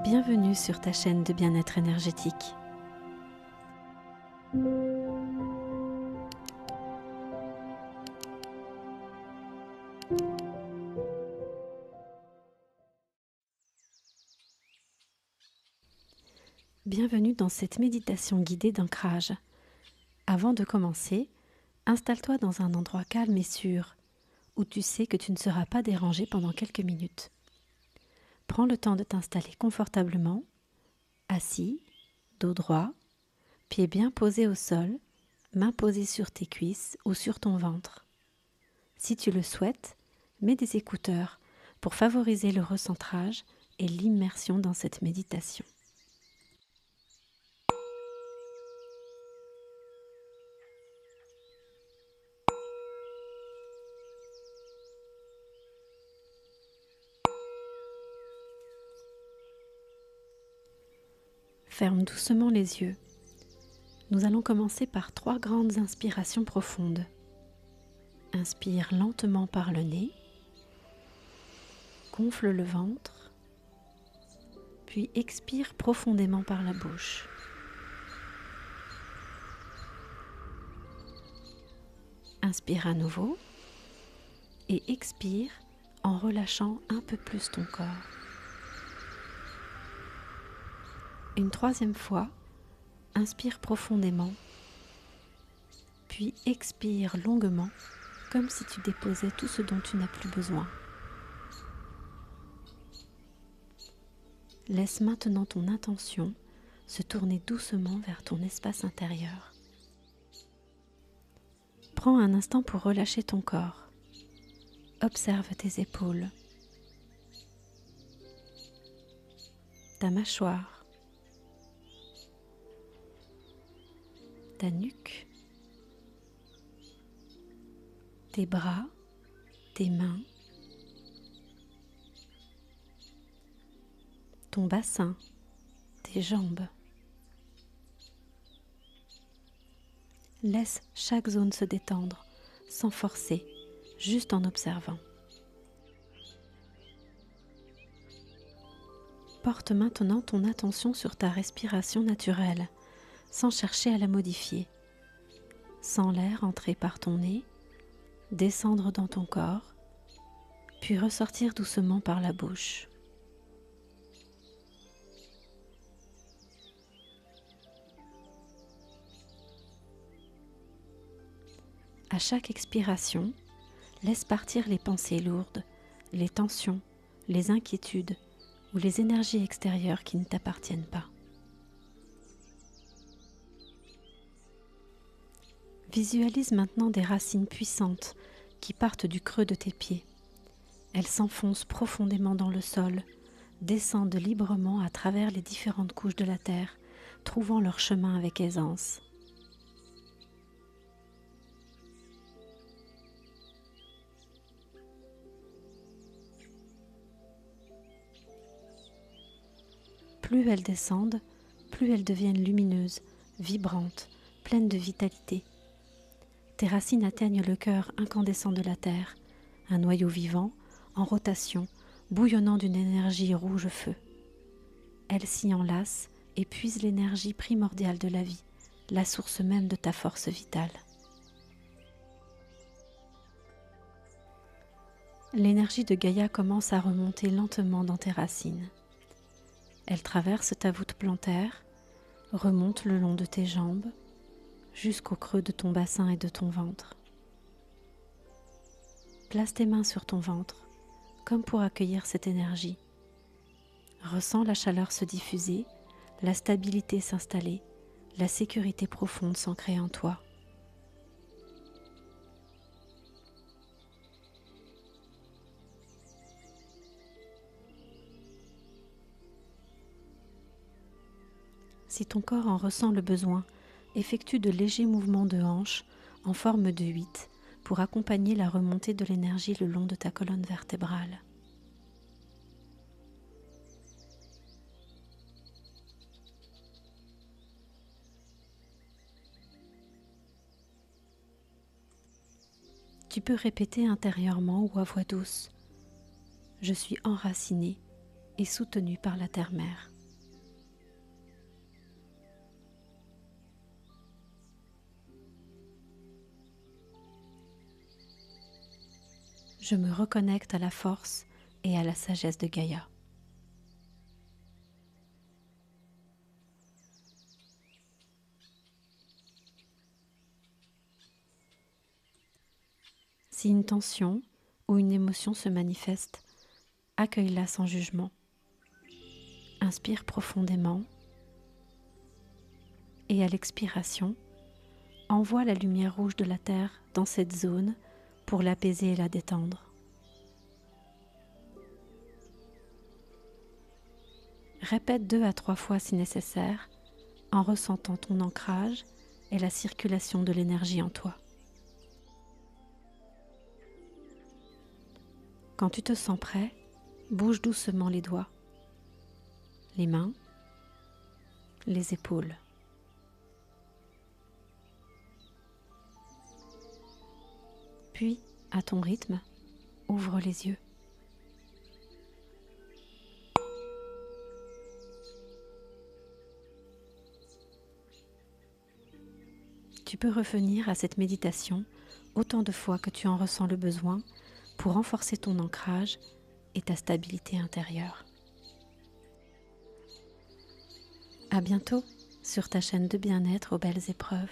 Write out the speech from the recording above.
Bienvenue sur ta chaîne de bien-être énergétique. Bienvenue dans cette méditation guidée d'ancrage. Avant de commencer, installe-toi dans un endroit calme et sûr, où tu sais que tu ne seras pas dérangé pendant quelques minutes. Prends le temps de t'installer confortablement, assis, dos droit, pieds bien posés au sol, mains posées sur tes cuisses ou sur ton ventre. Si tu le souhaites, mets des écouteurs pour favoriser le recentrage et l'immersion dans cette méditation. Ferme doucement les yeux. Nous allons commencer par 3 grandes inspirations profondes. Inspire lentement par le nez, gonfle le ventre, puis expire profondément par la bouche. Inspire à nouveau et expire en relâchant un peu plus ton corps. Une 3e fois, inspire profondément, puis expire longuement, comme si tu déposais tout ce dont tu n'as plus besoin. Laisse maintenant ton intention se tourner doucement vers ton espace intérieur. Prends un instant pour relâcher ton corps. Observe tes épaules, ta mâchoire, ta nuque, tes bras, tes mains, ton bassin, tes jambes. Laisse chaque zone se détendre, sans forcer, juste en observant. Porte maintenant ton attention sur ta respiration naturelle, sans chercher à la modifier. Sens l'air entrer par ton nez, descendre dans ton corps, puis ressortir doucement par la bouche. À chaque expiration, laisse partir les pensées lourdes, les tensions, les inquiétudes ou les énergies extérieures qui ne t'appartiennent pas. Visualise maintenant des racines puissantes qui partent du creux de tes pieds. Elles s'enfoncent profondément dans le sol, descendent librement à travers les différentes couches de la terre, trouvant leur chemin avec aisance. Plus elles descendent, plus elles deviennent lumineuses, vibrantes, pleines de vitalité. Tes racines atteignent le cœur incandescent de la terre, un noyau vivant, en rotation, bouillonnant d'une énergie rouge feu. Elles s'y enlacent et puisent l'énergie primordiale de la vie, la source même de ta force vitale. L'énergie de Gaïa commence à remonter lentement dans tes racines. Elle traverse ta voûte plantaire, remonte le long de tes jambes, jusqu'au creux de ton bassin et de ton ventre. Place tes mains sur ton ventre, comme pour accueillir cette énergie. Ressens la chaleur se diffuser, la stabilité s'installer, la sécurité profonde s'ancrer en toi. Si ton corps en ressent le besoin, effectue de légers mouvements de hanches en forme de 8 pour accompagner la remontée de l'énergie le long de ta colonne vertébrale. Tu peux répéter intérieurement ou à voix douce : je suis enraciné et soutenu par la terre-mère. Je me reconnecte à la force et à la sagesse de Gaïa. Si une tension ou une émotion se manifeste, accueille-la sans jugement. Inspire profondément et à l'expiration, envoie la lumière rouge de la Terre dans cette zone pour l'apaiser et la détendre. Répète 2 à 3 fois si nécessaire, en ressentant ton ancrage et la circulation de l'énergie en toi. Quand tu te sens prêt, bouge doucement les doigts, les mains, les épaules. Puis, à ton rythme, ouvre les yeux. Tu peux revenir à cette méditation autant de fois que tu en ressens le besoin pour renforcer ton ancrage et ta stabilité intérieure. À bientôt sur ta chaîne de bien-être aux belles épreuves.